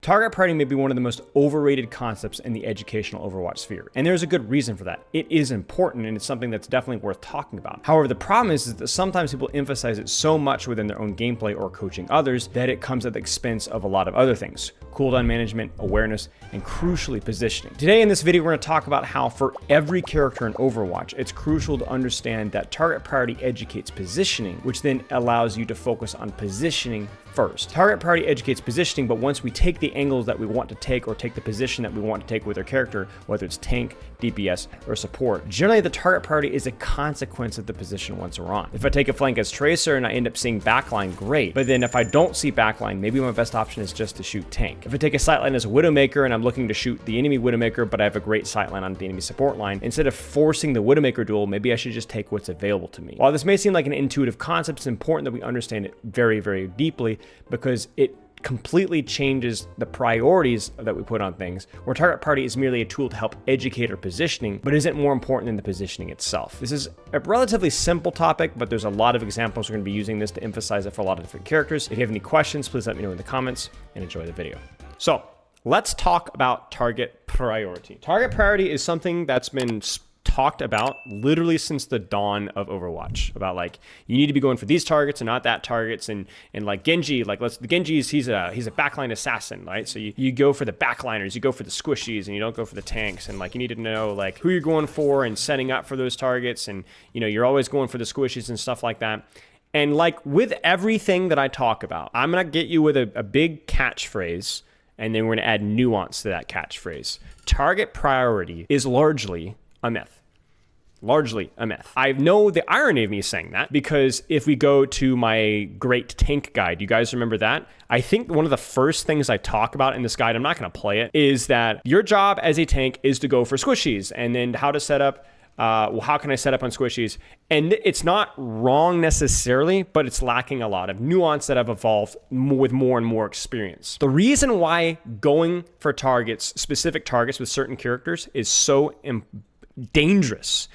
Target priority may be one of the most overrated concepts in the educational Overwatch sphere, and there's a good reason for that. It is important, and it's something that's definitely worth talking about. However, the problem is that sometimes people emphasize it so much within their own gameplay or coaching others that it comes at the expense of a lot of other things: cooldown management, awareness, and crucially positioning. Today in this video, we're going to talk about how for every character in Overwatch, it's crucial to understand that target priority educates positioning, which then allows you to focus on positioning first. Target priority educates positioning, but once we take the angles that we want to take or take the position that we want to take with our character, whether it's tank, DPS, or support, generally the target priority is a consequence of the position once we're on. If I take a flank as Tracer and I end up seeing backline, great. But then if I don't see backline, maybe my best option is just to shoot tank. If I take a sightline as a Widowmaker and I'm looking to shoot the enemy Widowmaker, but I have a great sightline on the enemy support line, instead of forcing the Widowmaker duel, maybe I should just take what's available to me. While this may seem like an intuitive concept, it's important that we understand it very, very deeply, because it completely changes the priorities that we put on things, where target priority is merely a tool to help educate our positioning, but isn't more important than the positioning itself. This is a relatively simple topic, but there's a lot of examples we're going to be using this to emphasize it for a lot of different characters. If you have any questions, please let me know in the comments, and enjoy the video. So let's talk about target priority. Target priority is something that's been talked about literally since the dawn of Overwatch, about like, you need to be going for these targets and not that targets, and like Genji, like the Genji's, he's a backline assassin, right? So you go for the backliners, you go for the squishies, and you don't go for the tanks, and like you need to know like who you're going for and setting up for those targets, and you know, you're always going for the squishies and stuff like that. And like with everything that I talk about, I'm gonna get you with a big catchphrase, and then we're gonna add nuance to that catchphrase. Target priority is largely a myth. Largely a myth. I know the irony of me saying that, because if we go to my great tank guide, you guys remember that? I think one of the first things I talk about in this guide, I'm not going to play it, is that your job as a tank is to go for squishies, and then how to set up, well, how can I set up on squishies? And it's not wrong necessarily, but it's lacking a lot of nuance that I've evolved with more and more experience. The reason why going for targets, specific targets with certain characters, is so dangerous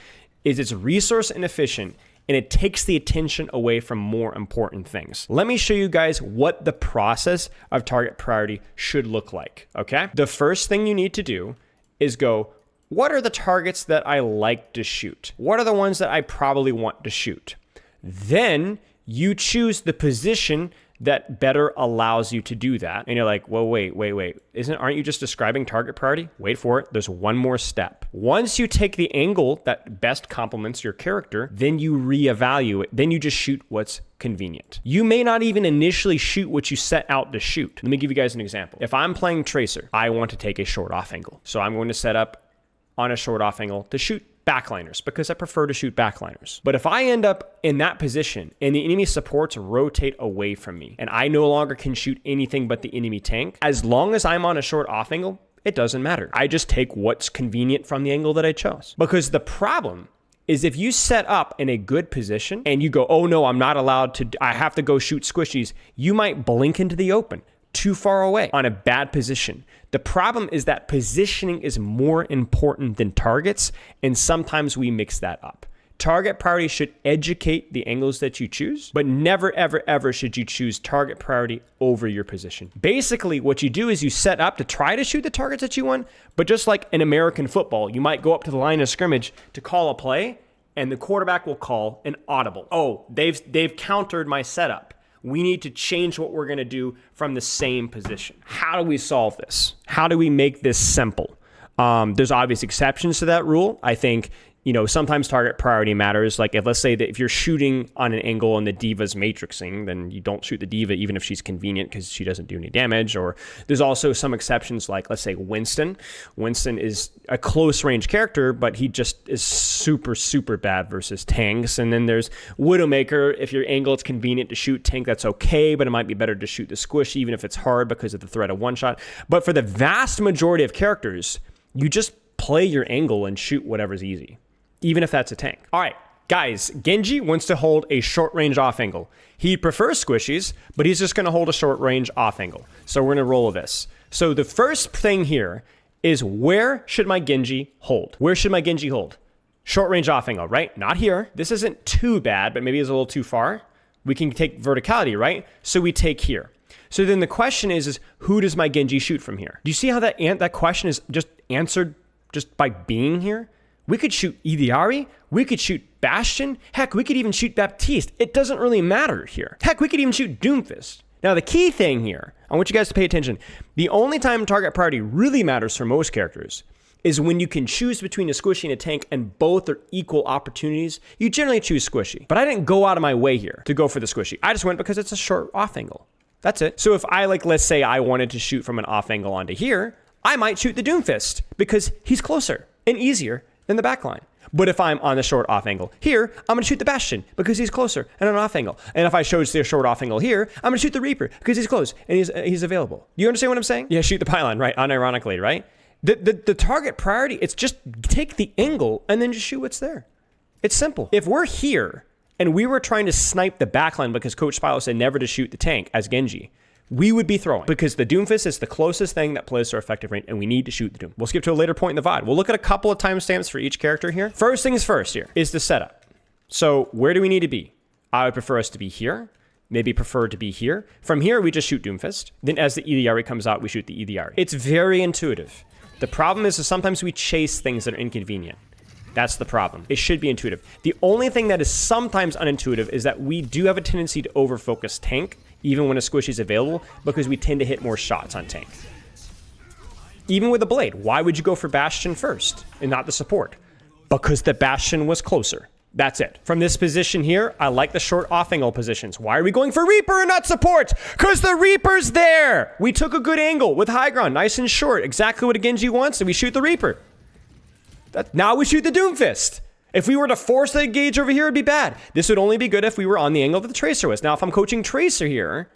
is it's resource inefficient, and it takes the attention away from more important things. Let me show you guys what the process of target priority should look like, okay? The first thing you need to do is go, what are the targets that I like to shoot? What are the ones that I probably want to shoot? Then you choose the position that better allows you to do that. And you're like, well, wait. Aren't you just describing target priority? Wait for it. There's one more step. Once you take the angle that best complements your character, then you reevaluate. Then you just shoot what's convenient. You may not even initially shoot what you set out to shoot. Let me give you guys an example. If I'm playing Tracer, I want to take a short off angle. So I'm going to set up on a short off angle to shoot backliners, because I prefer to shoot backliners. But if I end up in that position and the enemy supports rotate away from me, and I no longer can shoot anything but the enemy tank, as long as I'm on a short off angle, it doesn't matter. I just take what's convenient from the angle that I chose. Because the problem is, if you set up in a good position and you go, oh no, I'm not allowed to, I have to go shoot squishies, you might blink into the open too far away on a bad position. The problem is that positioning is more important than targets, and sometimes we mix that up. Target priority should educate the angles that you choose, but never, ever, ever should you choose target priority over your position. Basically, what you do is you set up to try to shoot the targets that you want, but just like in American football, you might go up to the line of scrimmage to call a play, and the quarterback will call an audible. Oh, they've countered my setup. We need to change what we're going to do from the same position. How do we solve this? How do we make this simple? There's obvious exceptions to that rule. I think, you know, sometimes target priority matters. Like let's say that if you're shooting on an angle and the diva's matrixing, then you don't shoot the diva even if she's convenient, because she doesn't do any damage. Or there's also some exceptions, like let's say Winston. Winston is a close range character, but he just is super, super bad versus tanks. And then there's Widowmaker. If your angle is convenient to shoot tank, that's okay, but it might be better to shoot the squish even if it's hard because of the threat of one shot. But for the vast majority of characters, you just play your angle and shoot whatever's easy, even if that's a tank. All right, guys, Genji wants to hold a short range off angle. He prefers squishies, but he's just gonna hold a short range off angle. So we're gonna roll with this. So the first thing here is, where should my Genji hold? Where should my Genji hold? Short range off angle, right? Not here. This isn't too bad, but maybe it's a little too far. We can take verticality, right? So we take here. So then the question is who does my Genji shoot from here? Do you see how that question is just answered just by being here? We could shoot Idiari, we could shoot Bastion, heck, we could even shoot Baptiste. It doesn't really matter here. Heck, we could even shoot Doomfist. Now the key thing here, I want you guys to pay attention. The only time target priority really matters for most characters is when you can choose between a squishy and a tank and both are equal opportunities. You generally choose squishy. But I didn't go out of my way here to go for the squishy. I just went because it's a short off angle. That's it. So if I let's say I wanted to shoot from an off angle onto here, I might shoot the Doomfist because he's closer and easier than the backline. But if I'm on the short off angle here, I'm gonna shoot the Bastion because he's closer and an off angle. And if I chose the short off angle here, I'm gonna shoot the Reaper because he's close and he's available. You understand what I'm saying? Yeah, shoot the pylon, right? Unironically, right? The target priority, it's just take the angle and then just shoot what's there. It's simple. If we're here and we were trying to snipe the backline because Coach Spilo said never to shoot the tank as Genji, we would be throwing because the Doomfist is the closest thing that plays to our effective range and we need to shoot the Doom. We'll skip to a later point in the VOD. We'll look at a couple of timestamps for each character here. First things first here is the setup. So where do we need to be? I would prefer us to be here. Maybe prefer to be here. From here, we just shoot Doomfist. Then as the Idiari comes out, we shoot the Idiari. It's very intuitive. The problem is sometimes we chase things that are inconvenient. That's the problem. It should be intuitive. The only thing that is sometimes unintuitive is that we do have a tendency to overfocus tank even when a squishy is available because we tend to hit more shots on tank. Even with a blade, why would you go for Bastion first and not the support? Because the Bastion was closer. That's it. From this position here, I like the short off angle positions. Why are we going for Reaper and not support? Because the Reaper's there. We took a good angle with high ground, nice and short. Exactly what a Genji wants, and we shoot the Reaper. Now we shoot the Doomfist. If we were to force the engage over here, it'd be bad. This would only be good if we were on the angle that the Tracer was. Now, if I'm coaching Tracer here,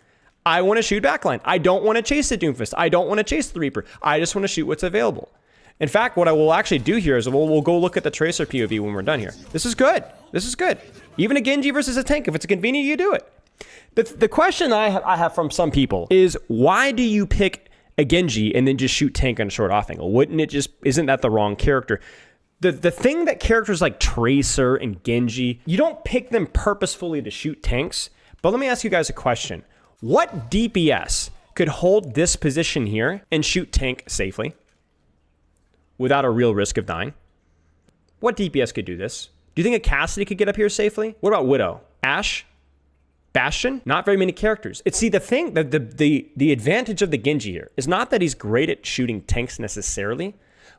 I want to shoot backline. I don't want to chase the Doomfist. I don't want to chase the Reaper. I just want to shoot what's available. In fact, what I will actually do here is we'll go look at the Tracer POV when we're done here. This is good. This is good. Even a Genji versus a tank, if it's convenient, you do it. The question I have from some people is, why do you pick a Genji and then just shoot tank on a short off angle? Isn't that the wrong character? The thing that characters like Tracer and Genji, you don't pick them purposefully to shoot tanks. But let me ask you guys a question. What DPS could hold this position here and shoot tank safely without a real risk of dying? What DPS could do this? Do you think a Cassidy could get up here safely? What about Widow? Ashe? Bastion? Not very many characters. See, the thing, the advantage of the Genji here is not that he's great at shooting tanks necessarily,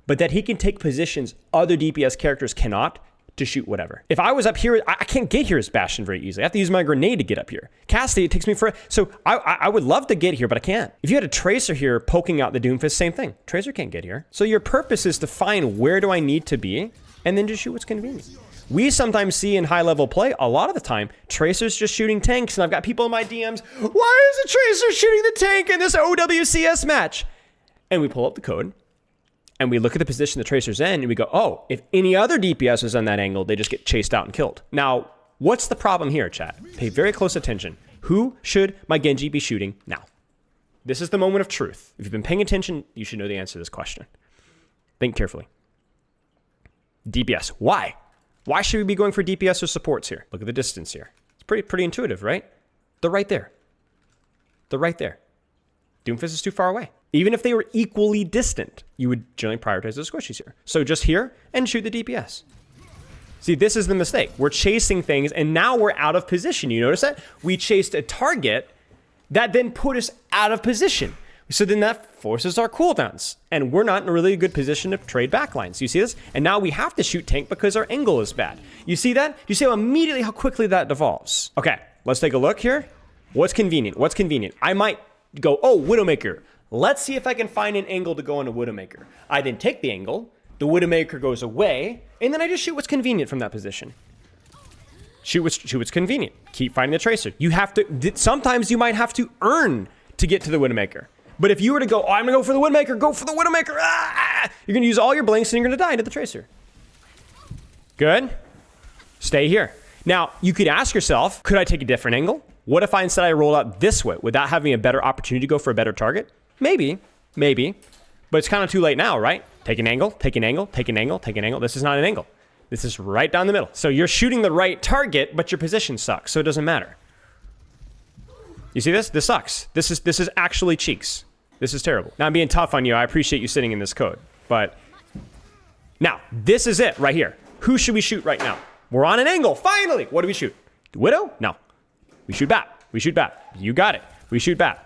but that he can take positions other DPS characters cannot to shoot whatever. If I was up here, I can't get here as Bastion very easily. I have to use my grenade to get up here. Cassidy, it takes me for... So I would love to get here, but I can't. If you had a Tracer here poking out the Doomfist, same thing. Tracer can't get here. So your purpose is to find where do I need to be and then just shoot what's convenient. We sometimes see in high-level play, a lot of the time, Tracer's just shooting tanks, and I've got people in my DMs, why is a Tracer shooting the tank in this OWCS match? And we pull up the code, and we look at the position the Tracer's in, and we go, oh, if any other DPS is on that angle, they just get chased out and killed. Now, what's the problem here, chat? Pay very close attention. Who should my Genji be shooting now? This is the moment of truth. If you've been paying attention, you should know the answer to this question. Think carefully. DPS. Why? Why should we be going for DPS or supports here? Look at the distance here. It's pretty intuitive, right? They're right there. They're right there. Doomfist is too far away. Even if they were equally distant, you would generally prioritize the squishies here. So just here and shoot the DPS. See, this is the mistake. We're chasing things and now we're out of position. You notice that? We chased a target that then put us out of position. So then that forces our cooldowns. And we're not in a really good position to trade backlines. You see this? And now we have to shoot tank because our angle is bad. You see that? You see how quickly that devolves. Okay, let's take a look here. What's convenient? What's convenient? I might go, oh, Widowmaker. Let's see if I can find an angle to go into Widowmaker. I then take the angle, the Widowmaker goes away, and then I just shoot what's convenient from that position. Shoot what's convenient. Keep finding the Tracer. You have to, sometimes you might have to earn to get to the Widowmaker. But if you were to go, oh, I'm gonna go for the Widowmaker, go for the Widowmaker, you're gonna use all your blinks and you're gonna die into the Tracer. Good. Stay here. Now, you could ask yourself, could I take a different angle? What if instead I roll out this way without having a better opportunity to go for a better target? Maybe. But it's kind of too late now, right? Take an angle, take an angle, take an angle, take an angle. This is not an angle. This is right down the middle. So you're shooting the right target, but your position sucks, so it doesn't matter. You see this? This sucks. This is actually cheeks. This is terrible. Now I'm being tough on you. I appreciate you sitting in this code. But now, this is it right here. Who should we shoot right now? We're on an angle, finally. What do we shoot? Widow? No. We shoot Bat. We shoot Bat. You got it. We shoot Bat.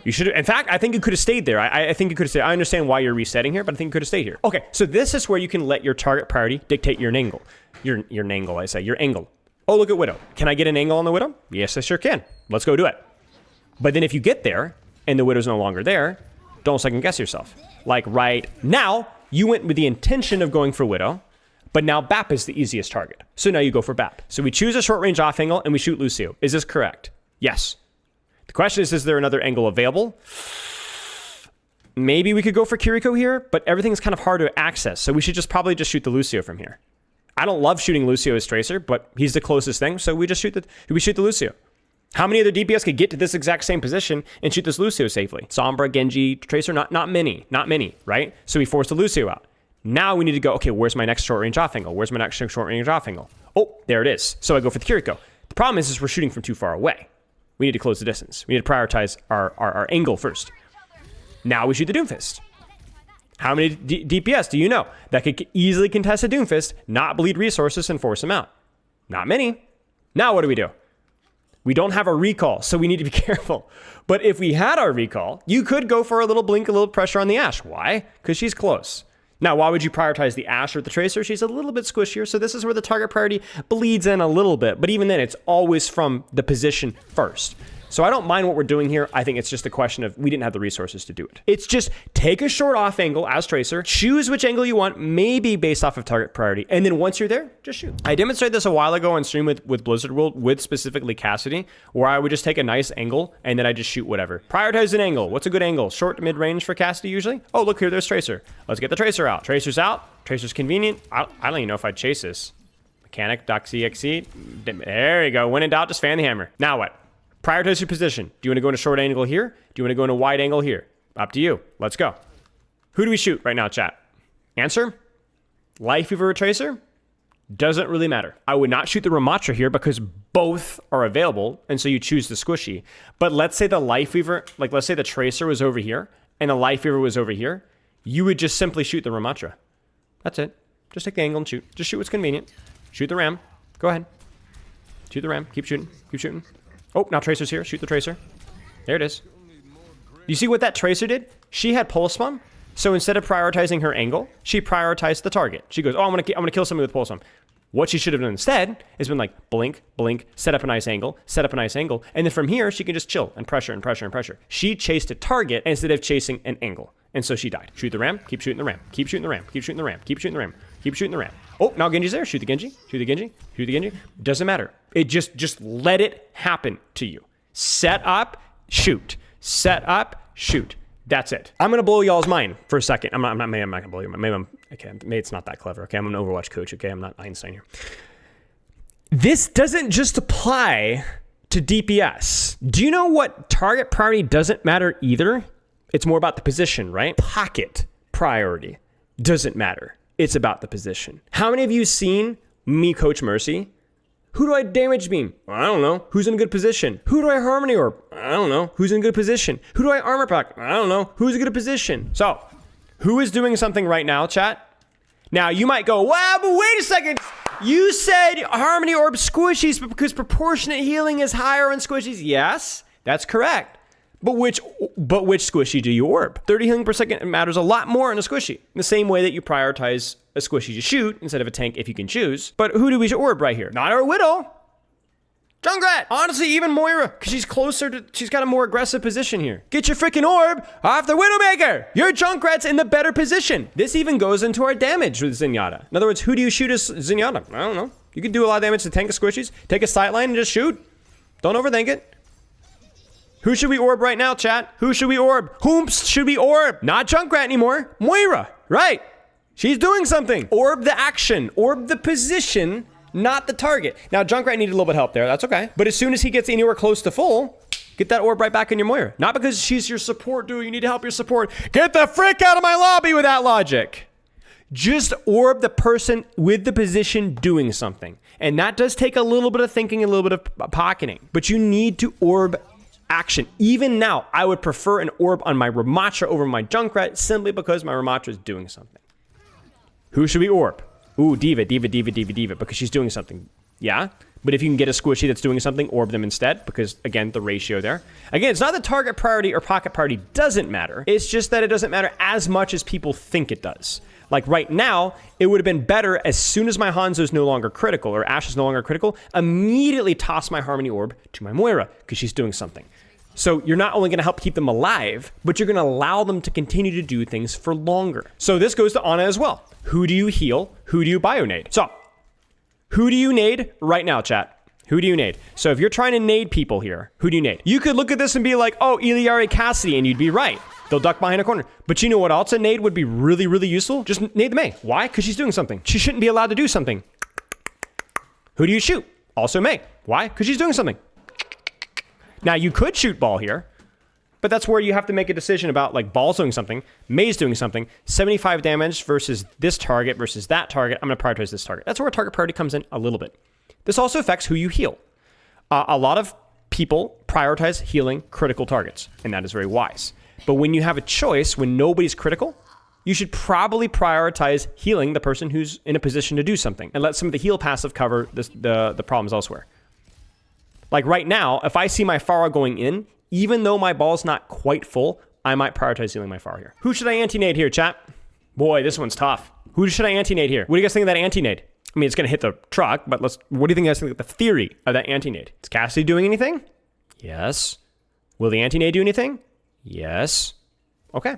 You should, in fact, I think you could have stayed there. I think you could have stayed. I understand why you're resetting here, but I think you could have stayed here. Okay, so this is where you can let your target priority dictate your angle. Your angle, I say, your angle. Oh, look at Widow. Can I get an angle on the Widow? Yes, I sure can. Let's go do it. But then if you get there and the Widow's no longer there, don't second guess yourself. Like right now, you went with the intention of going for Widow, but now BAP is the easiest target. So now you go for BAP. So we choose a short range off angle and we shoot Lucio. Is this correct? Yes. The question is there another angle available? Maybe we could go for Kiriko here, but everything's kind of hard to access. So we should probably just shoot the Lucio from here. I don't love shooting Lucio as Tracer, but he's the closest thing. So we just shoot the Lucio. How many other DPS could get to this exact same position and shoot this Lucio safely? Sombra, Genji, Tracer, not many, right? So we force the Lucio out. Now we need to go, okay, where's my next short range off angle? Where's my next short range off angle? Oh, there it is. So I go for the Kiriko. The problem is we're shooting from too far away. We need to close the distance. We need to prioritize our angle first. Now we shoot the Doomfist. How many DPS do you know that could easily contest a Doomfist, not bleed resources, and force him out? Not many. Now what do? We don't have a recall, so we need to be careful. But if we had our recall, you could go for a little blink, a little pressure on the Ashe. Why? Because she's close. Now, why would you prioritize the Ashe or the Tracer? She's a little bit squishier, so this is where the target priority bleeds in a little bit. But even then, it's always from the position first. So I don't mind what we're doing here. I think it's just a question of we didn't have the resources to do it. It's just take a short off angle as Tracer, choose which angle you want, maybe based off of target priority. And then once you're there, just shoot. I demonstrated this a while ago on stream with Blizzard World with specifically Cassidy, where I would just take a nice angle and then I just shoot whatever. Prioritize an angle. What's a good angle? Short to mid range for Cassidy usually? Oh, look here, there's Tracer. Let's get the Tracer out. Tracer's out. Tracer's convenient. I don't even know if I'd chase this. Mechanic, Doxy, Exceed. There you go. When in doubt, just fan the hammer. Now what? Prioritize your position. Do you want to go in a short angle here? Do you want to go in a wide angle here? Up to you. Let's go. Who do we shoot right now, chat? Answer? Life Weaver or Tracer? Doesn't really matter. I would not shoot the Ramatra here because both are available, and so you choose the squishy. But let's say the Life Weaver, like let's say the Tracer was over here, and the Life Weaver was over here, you would just simply shoot the Ramatra. That's it. Just take the angle and shoot. Just shoot what's convenient. Shoot the Ram. Go ahead. Shoot the Ram. Keep shooting. Keep shooting. Oh, now Tracer's here. Shoot the Tracer. There it is. You see what that Tracer did? She had Pulse Bomb. So instead of prioritizing her angle, she prioritized the target. She goes, oh, I'm gonna kill somebody with Pulse Bomb. What she should have done instead is been like, blink, blink, set up a nice angle, set up a nice angle. And then from here, she can just chill and pressure and pressure and pressure. She chased a target instead of chasing an angle. And so she died. Shoot the Ram. Keep shooting the Ram. Keep shooting the Ram. Keep shooting the Ram. Keep shooting the Ram. Keep shooting the Ram. Oh, now Genji's there. Shoot the Genji. Shoot the Genji. Shoot the Genji. Doesn't matter. It just let it happen to you. Set up, shoot. Set up, shoot. That's it. I'm gonna blow y'all's mind for a second. I'm not gonna blow your mind. Maybe it's not that clever. Okay, I'm an Overwatch coach. Okay, I'm not Einstein here. This doesn't just apply to DPS. Do you know what target priority doesn't matter either? It's more about the position, right? Pocket priority doesn't matter. It's about the position. How many of you seen me coach Mercy? Who do I damage beam? I don't know. Who's in a good position? Who do I harmony orb? I don't know. Who's in good position? Who do I armor pack? I don't know. Who's in good position? So, who is doing something right now, chat? Now, you might go, wow, but wait a second. You said harmony orb squishies because proportionate healing is higher on squishies. Yes, that's correct. But which squishy do you orb? 30 healing per second matters a lot more in a squishy. In the same way that you prioritize a squishy to shoot instead of a tank if you can choose. But who do we orb right here? Not our Widow. Junkrat. Honestly, even Moira, because she's got a more aggressive position here. Get your freaking orb off the Widowmaker. Your Junkrat's in the better position. This even goes into our damage with Zenyatta. In other words, who do you shoot as Zenyatta? I don't know. You can do a lot of damage to tank of squishies. Take a sight line and just shoot. Don't overthink it. Who should we orb right now, chat? Who should we orb? Whom should we orb? Not Junkrat anymore. Moira. Right. She's doing something. Orb the action. Orb the position, not the target. Now, Junkrat needed a little bit of help there. That's okay. But as soon as he gets anywhere close to full, get that orb right back in your Moira. Not because she's your support dude. You need to help your support. Get the frick out of my lobby with that logic. Just orb the person with the position doing something. And that does take a little bit of thinking, a little bit of pocketing. But you need to orb action. Even now, I would prefer an orb on my Ramattra over my Junkrat simply because my Ramattra is doing something. Who should we orb? Ooh, D.Va, because she's doing something. Yeah, but if you can get a squishy that's doing something, orb them instead, because, again, the ratio there. Again, it's not that target priority or pocket priority doesn't matter. It's just that it doesn't matter as much as people think it does. Like right now, it would have been better as soon as my Hanzo is no longer critical, or Ashe is no longer critical, immediately toss my Harmony Orb to my Moira, because she's doing something. So you're not only going to help keep them alive, but you're going to allow them to continue to do things for longer. So this goes to Ana as well. Who do you heal? Who do you bio-nade? So, who do you nade right now, chat? Who do you nade? So if you're trying to nade people here, who do you nade? You could look at this and be like, oh, Iliari Cassidy, and you'd be right. They'll duck behind a corner. But you know what else a nade would be really, really useful? Just nade the Mei. Why? Because she's doing something. She shouldn't be allowed to do something. Who do you shoot? Also Mei. Why? Because she's doing something. Now, you could shoot Ball here, but that's where you have to make a decision about, like, Ball's doing something, Mei's doing something, 75 damage versus this target versus that target. I'm going to prioritize this target. That's where target priority comes in a little bit. This also affects who you heal. A lot of people prioritize healing critical targets, and that is very wise. But when you have a choice, when nobody's critical, you should probably prioritize healing the person who's in a position to do something and let some of the heal passive cover the problems elsewhere. Like right now, if I see my Pharah going in, even though my ball's not quite full, I might prioritize healing my Pharah here. Who should I anti-nade here, chat? Boy, this one's tough. Who should I anti-nade here? What do you guys think of that anti-nade? I mean, it's going to hit the truck, but what do you think you guys think of the theory of that anti-nade? Is Cassidy doing anything? Yes. Will the anti-nade do anything? Yes. Okay.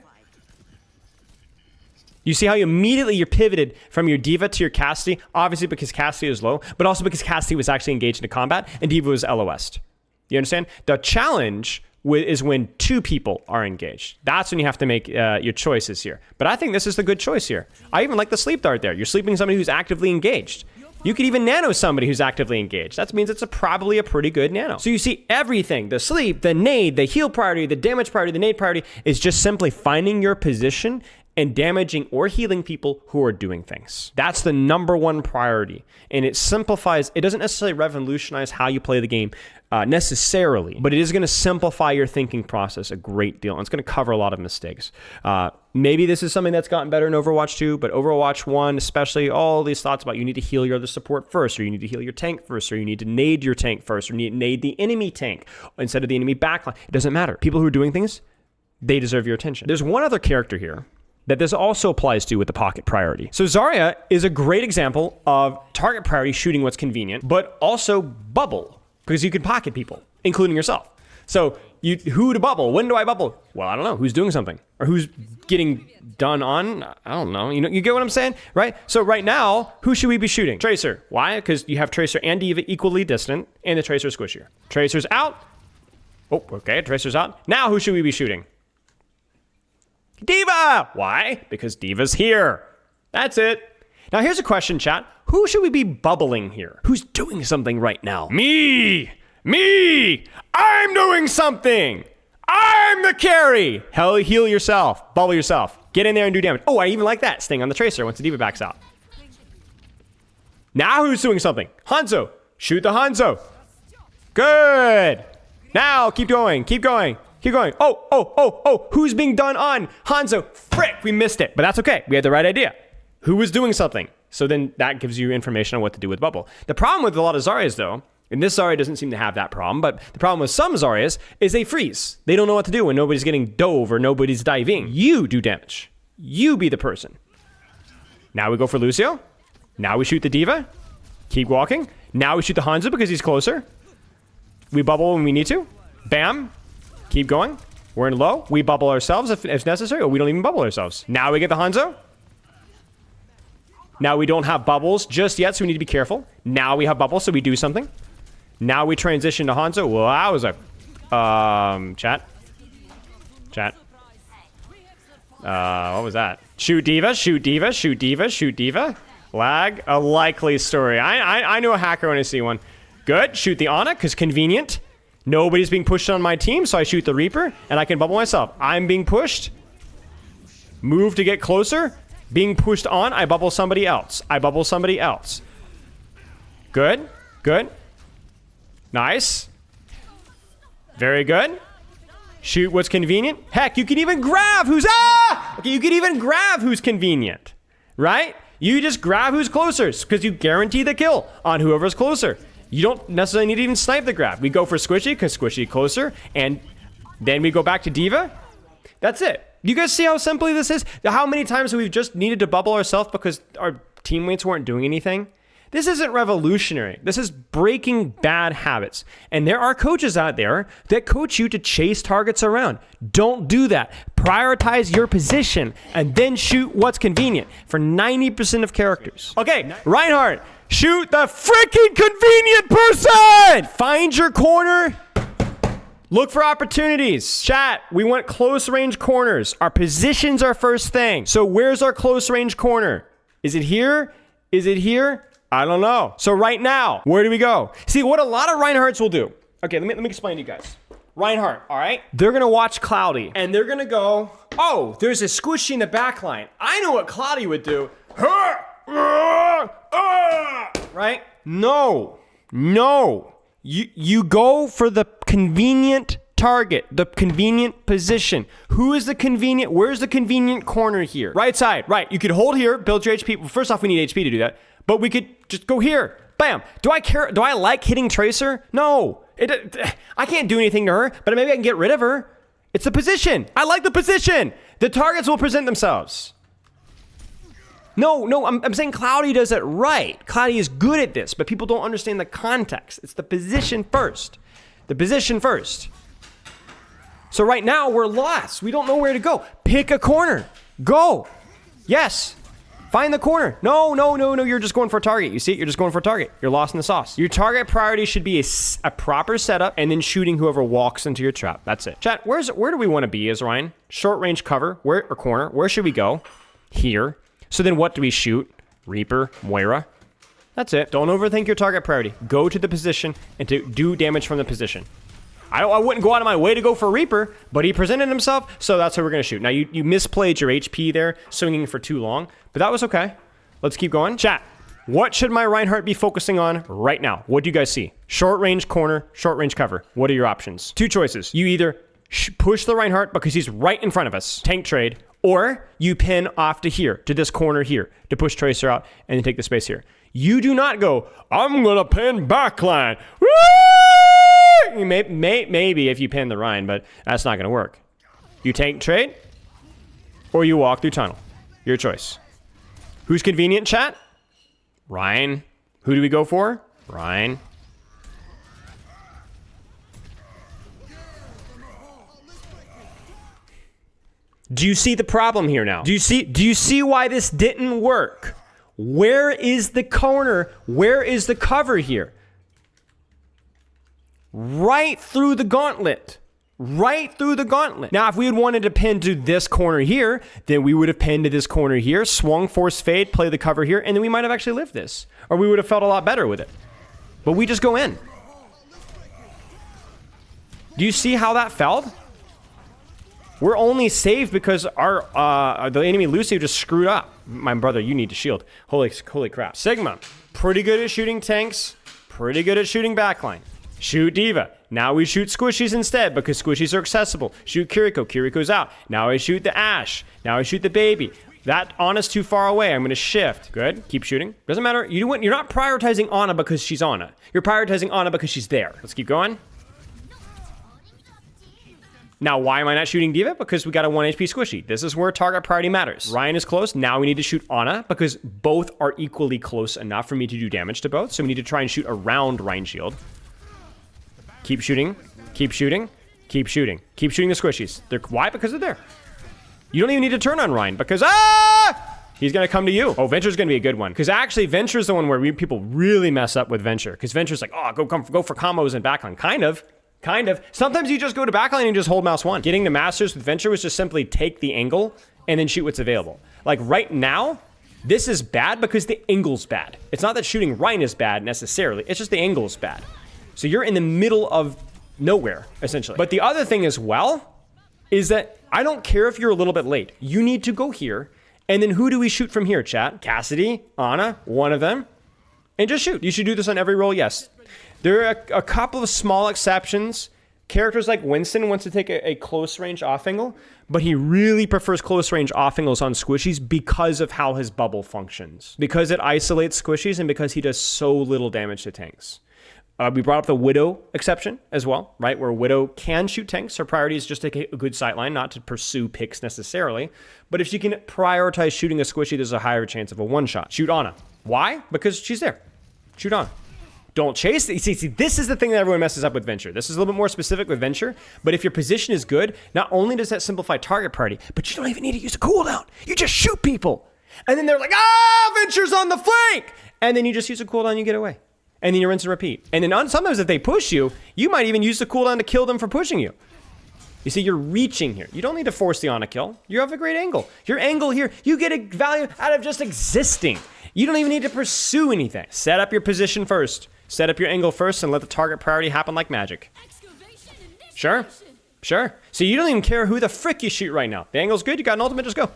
You see how you're pivoted from your D.Va to your Cassidy, obviously because Cassidy is low, but also because Cassidy was actually engaged into combat and D.Va was LOS'd. You understand? The challenge is when two people are engaged. That's when you have to make your choices here. But I think this is the good choice here. I even like the sleep dart there. You're sleeping somebody who's actively engaged. You could even nano somebody who's actively engaged. That means it's probably a pretty good nano. So you see everything, the sleep, the nade, the heal priority, the damage priority, the nade priority is just simply finding your position and damaging or healing people who are doing things. That's the number one priority. And it simplifies, it doesn't necessarily revolutionize how you play the game necessarily, but it is going to simplify your thinking process a great deal. And it's going to cover a lot of mistakes. Maybe this is something that's gotten better in Overwatch 2, but Overwatch 1, especially all these thoughts about you need to heal your other support first, or you need to heal your tank first, or you need to nade your tank first, or you need to nade the enemy tank instead of the enemy backline. It doesn't matter. People who are doing things, they deserve your attention. There's one other character here that this also applies to with the pocket priority. So Zarya is a great example of target priority shooting what's convenient, but also bubble, because you can pocket people, including yourself. So who to bubble? When do I bubble? Well, I don't know. Who's doing something? Or who's getting done on? I don't know. You get what I'm saying? Right? So right now, who should we be shooting? Tracer. Why? Because you have Tracer and D.Va equally distant, and the Tracer's squishier. Tracer's out. Oh, okay. Tracer's out. Now who should we be shooting? D.Va! Why? Because D.Va's here. That's it. Now here's a question, chat. Who should we be bubbling here? Who's doing something right now? Me! I'm doing something! I'm the carry! Hell, heal yourself. Bubble yourself. Get in there and do damage. Oh, I even like that. Sting on the Tracer once the D.Va backs out. Now who's doing something? Hanzo. Shoot the Hanzo. Good. Now keep going. Keep going. Keep going. Oh. Who's being done on Hanzo? Frick, we missed it. But that's okay. We had the right idea. Who was doing something? So then that gives you information on what to do with bubble. The problem with a lot of Zaryas, though, and this Zarya doesn't seem to have that problem, but the problem with some Zaryas is they freeze. They don't know what to do when nobody's getting dove or nobody's diving. You do damage. You be the person. Now we go for Lucio. Now we shoot the D.Va. Keep walking. Now we shoot the Hanzo because he's closer. We bubble when we need to. Bam. Keep going. We're in low. We bubble ourselves if necessary, or we don't even bubble ourselves. Now we get the Hanzo. Now we don't have bubbles just yet, so we need to be careful. Now we have bubbles, so we do something. Now we transition to Hanzo. Well, that was a... Chat. What was that? Shoot D.Va, shoot D.Va, shoot D.Va, shoot D.Va. Lag. A likely story. I know a hacker when I see one. Good. Shoot the Ana, because convenient. Nobody's being pushed on my team, so I shoot the Reaper, and I can bubble myself. I'm being pushed. Move to get closer. Being pushed on, I bubble somebody else. I bubble somebody else. Good. Good. Nice. Very good. Shoot what's convenient. Heck, you can even grab who's... Okay, you can even grab who's convenient. Right? You just grab who's closer because you guarantee the kill on whoever's closer. You don't necessarily need to even snipe the grab. We go for Squishy because Squishy closer, and then we go back to Diva. That's it. You guys see how simply this is? How many times have we just needed to bubble ourselves because our teammates weren't doing anything? This isn't revolutionary. This is breaking bad habits. And there are coaches out there that coach you to chase targets around. Don't do that. Prioritize your position and then shoot what's convenient for 90% of characters. Okay, Reinhardt, shoot the freaking convenient person! Find your corner. Look for opportunities. Chat, we want close range corners. Our position's our first thing. So where's our close range corner? Is it here? Is it here? I don't know. So right now, where do we go? See, what a lot of Reinhardts will do. Okay, let me explain to you guys. Reinhardt, all right? They're going to watch Cloudy, and they're going to go, oh, there's a Squishy in the back line. I know what Cloudy would do. Right? No. No. You go for the convenient target, the convenient position. Who is the convenient? Where's the convenient corner here? Right side. Right. You could hold here, build your HP. Well, first off, we need HP to do that. But we could just go here. Bam. Do I care? Do I like hitting Tracer? No. I can't do anything to her, but maybe I can get rid of her. It's the position. I like the position. The targets will present themselves. No, I'm saying Cloudy does it right. Cloudy is good at this, but people don't understand the context. It's the position first. The position first. So right now, we're lost. We don't know where to go. Pick a corner. Go. Yes. Find the corner. No. You're just going for a target. You see it? You're just going for a target. You're lost in the sauce. Your target priority should be a proper setup and then shooting whoever walks into your trap. That's it. Chat, where do we want to be as Ryan? Short range cover. Or corner. Where should we go? Here. So then what do we shoot? Reaper, Moira. That's it. Don't overthink your target priority. Go to the position and to do damage from the position. I wouldn't go out of my way to go for Reaper, but he presented himself, so that's who we're going to shoot. Now, you misplayed your HP there, swinging for too long, but that was okay. Let's keep going. Chat, what should my Reinhardt be focusing on right now? What do you guys see? Short range corner, short range cover. What are your options? Two choices. You either push the Reinhardt because he's right in front of us, tank trade, or you pin off to here, to this corner here, to push Tracer out and then take the space here. You do not go, I'm going to pin backline. Woo! Maybe if you pin the Ryan, but that's not going to work. You tank trade, or you walk through tunnel. Your choice. Who's convenient, chat? Ryan. Who do we go for? Ryan. Do you see the problem here now? Do you see why this didn't work? Where is the corner? Where is the cover here? Right through the gauntlet. Right through the gauntlet. Now, if we had wanted to pin to this corner here, then we would have pinned to this corner here, swung, force fade, play the cover here, and then we might have actually lived this. Or we would have felt a lot better with it. But we just go in. Do you see how that felt? We're only saved because the enemy Lucio just screwed up. My brother, you need to shield. Holy crap. Sigma, pretty good at shooting tanks, pretty good at shooting backline. Shoot Diva. Now we shoot Squishies instead because Squishies are accessible. Shoot Kiriko. Kiriko's out. Now I shoot the Ashe. Now I shoot the baby. That Ana's too far away. I'm going to shift. Good. Keep shooting. Doesn't matter. You're not prioritizing Ana because she's Ana. You're prioritizing Ana because she's there. Let's keep going. Now, why am I not shooting Diva? Because we got a 1 HP Squishy. This is where target priority matters. Ryan is close. Now we need to shoot Ana because both are equally close enough for me to do damage to both. So we need to try and shoot around Ryan Shield. Keep shooting. Keep shooting. Keep shooting. Keep shooting the Squishies. Why? Because they're there. You don't even need to turn on Ryan because, he's going to come to you. Oh, Venture's going to be a good one. Because actually, Venture's the one where people really mess up with Venture. Because Venture's like, go for combos and backline. Kind of. Sometimes you just go to backline and just hold mouse 1. Getting to Masters with Venture was just simply take the angle and then shoot what's available. Like right now, this is bad because the angle's bad. It's not that shooting Ryan is bad necessarily. It's just the angle's bad. So you're in the middle of nowhere, essentially. But the other thing as well is that I don't care if you're a little bit late. You need to go here And then who do we shoot from here, chat? Cassidy, Ana, one of them. And just shoot. You should do this on every roll, yes. There are a couple of small exceptions. Characters like Winston wants to take a close range off angle, but he really prefers close range off angles on squishies because of how his bubble functions. Because it isolates squishies and because he does so little damage to tanks. We brought up the Widow exception as well, right? Where Widow can shoot tanks. Her priority is just to take a good sightline, not to pursue picks necessarily. But if she can prioritize shooting a squishy, there's a higher chance of a one-shot. Shoot Ana. Why? Because she's there. Shoot Ana. Don't chase. See, this is the thing that everyone messes up with Venture. This is a little bit more specific with Venture, but if your position is good, not only does that simplify target priority, but you don't even need to use a cooldown. You just shoot people. And then they're like, Venture's on the flank! And then you just use a cooldown, you get away. And then you rinse and repeat. And then sometimes if they push you, you might even use the cooldown to kill them for pushing you. You see, you're reaching here. You don't need to force the Ana kill. You have a great angle. Your angle here, you get a value out of just existing. You don't even need to pursue anything. Set up your position first. Set up your angle first and let the target priority happen like magic. Sure. So you don't even care who the frick you shoot right now. The angle's good, you got an ultimate, just go.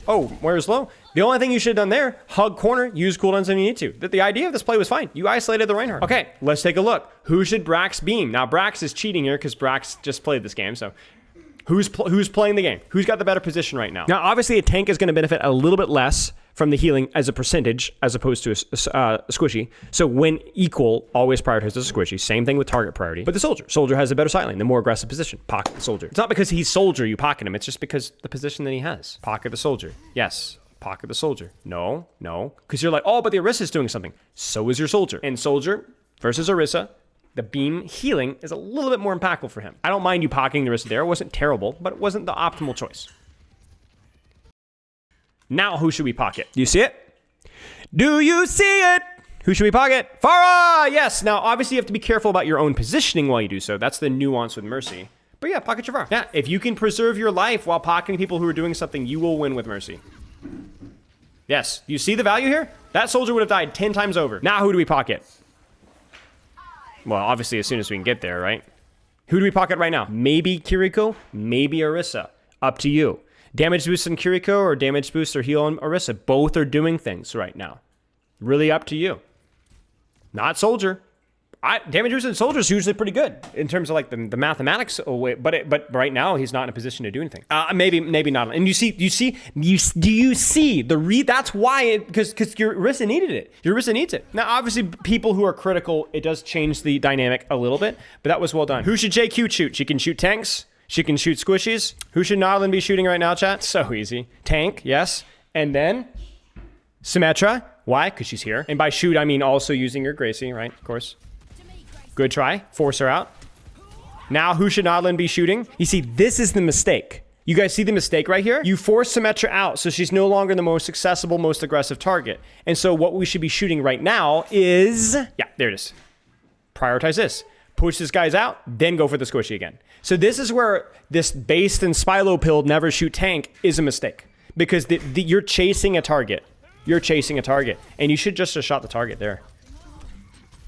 Oh, where's low? The only thing you should have done there, hug corner, use cooldowns when you need to. The idea of this play was fine. You isolated the Reinhardt. Okay, let's take a look. Who should Brax beam? Now, Brax is cheating here because Brax just played this game, so who's playing the game? Who's got the better position right now? Now, obviously, a tank is going to benefit a little bit less from the healing as a percentage as opposed to a squishy. So when equal, always prioritize the squishy. Same thing with target priority. But the soldier. Soldier has a better sight line, the more aggressive position. Pocket the soldier. It's not because he's soldier you pocket him. It's just because the position that he has. Pocket the soldier. Yes. Pocket the soldier. No. Because you're like, but the Orisa's doing something. So is your soldier. And soldier versus Orisa, the beam healing is a little bit more impactful for him. I don't mind you pocketing the Orisa there. It wasn't terrible, but it wasn't the optimal choice. Now, who should we pocket? Do you see it? Do you see it? Who should we pocket? Pharah! Yes. Now, obviously, you have to be careful about your own positioning while you do so. That's the nuance with Mercy. But yeah, pocket your Pharah. Yeah, if you can preserve your life while pocketing people who are doing something, you will win with Mercy. Yes. You see the value here? That soldier would have died 10 times over. Now, who do we pocket? Well, obviously, as soon as we can get there, right? Who do we pocket right now? Maybe Kiriko, maybe Orisa. Up to you. Damage boost on Kiriko or damage boost or heal on Orisa. Both are doing things right now. Really up to you. Not soldier. Damage boost on soldier is usually pretty good in terms of like the mathematics. But right now he's not in a position to do anything. Maybe not. And do you see that's why because your Orisa needed it. Your Orisa needs it. Now obviously people who are critical, it does change the dynamic a little bit, but that was well done. Who should JQ shoot? She can shoot tanks. She can shoot squishies. Who should Nodelin be shooting right now, chat? So easy. Tank, yes. And then Symmetra. Why? Because she's here. And by shoot, I mean also using your Gracie, right? Of course. Good try. Force her out. Now, who should Nodelin be shooting? You see, this is the mistake. You guys see the mistake right here? You force Symmetra out, so she's no longer the most accessible, most aggressive target. And so what we should be shooting right now is... Yeah, there it is. Prioritize this. Push this guy's out, then go for the squishy again. So this is where this based and Spilo pilled never shoot tank is a mistake. Because you're chasing a target. You're chasing a target. And you should just have shot the target there.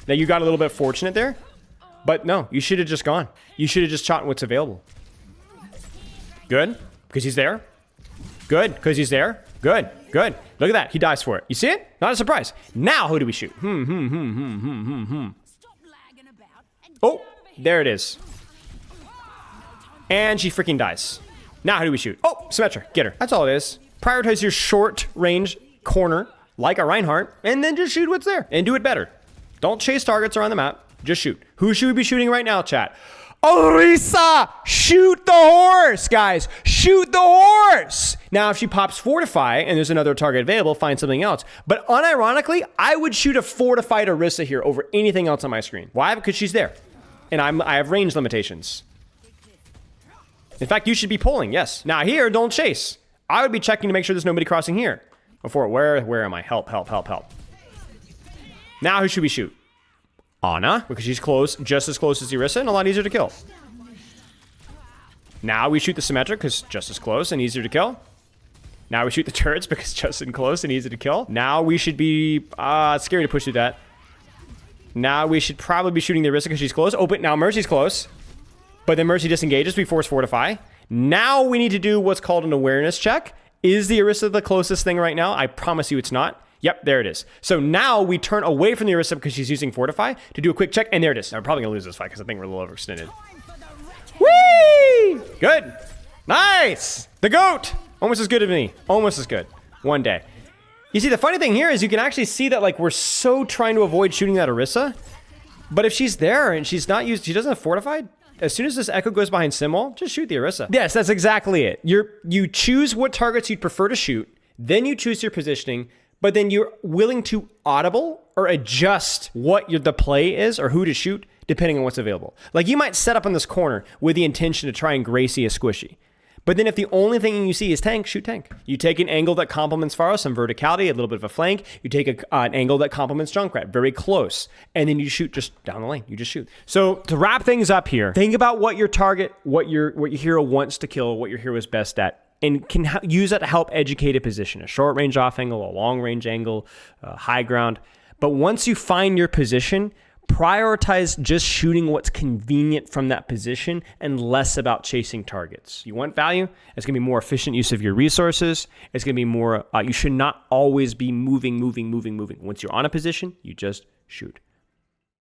Now you got a little bit fortunate there. But no, you should have just gone. You should have just shot what's available. Good, because he's there. Good, because he's there. Good. Look at that, he dies for it. You see it? Not a surprise. Now who do we shoot? Oh, there it is. And she freaking dies. Now who do we shoot? Oh, Symmetra, get her. That's all it is. Prioritize your short range corner, like a Reinhardt, and then just shoot what's there, and do it better. Don't chase targets around the map, just shoot. Who should we be shooting right now, chat? Orisa! Shoot the horse, guys! Shoot the horse! Now, if she pops Fortify, and there's another target available, find something else. But unironically, I would shoot a Fortified Orisa here over anything else on my screen. Why? Because she's there. And I have range limitations. In fact, you should be pulling, yes. Now here, don't chase. I would be checking to make sure there's nobody crossing here. Before, where am I? Help. Now who should we shoot? Ana, because she's close, just as close as Orisa, and a lot easier to kill. Now we shoot the Symmetra, because just as close and easier to kill. Now we shoot the turrets, because just as close and easy to kill. Now we should be, it's scary to push through that. Now we should probably be shooting the Orisa because she's close. Oh, but now Mercy's close. But then Mercy disengages, we force Fortify. Now we need to do what's called an awareness check. Is the Orisa the closest thing right now? I promise you it's not. Yep, there it is. So now we turn away from the Orisa because she's using Fortify to do a quick check, and there it is. I'm probably gonna lose this fight because I think we're a little overextended. Whee! Good. Nice. The GOAT. Almost as good as me. Almost as good. One day. You see, the funny thing here is you can actually see that like we're so trying to avoid shooting that Orisa, but if she's there and she's not used, she doesn't have Fortified, as soon as this Echo goes behind Simwall, just shoot the Orisa. Yes, that's exactly it. You choose what targets you'd prefer to shoot, then you choose your positioning, but then you're willing to audible or adjust what the play is or who to shoot depending on what's available. Like you might set up on this corner with the intention to try and Gracie a squishy. But then if the only thing you see is tank, shoot tank. You take an angle that complements Pharah, some verticality, a little bit of a flank. You take an angle that complements Junkrat, very close. And then you shoot just down the lane. You just shoot. So to wrap things up here, think about what your target, what your hero wants to kill, what your hero is best at, and can use that to help educate a position. A short range off angle, a long range angle, high ground. But once you find your position, prioritize just shooting what's convenient from that position and less about chasing targets. You want value? It's going to be more efficient use of your resources. It's going to be more, you should not always be moving. Once you're on a position, you just shoot.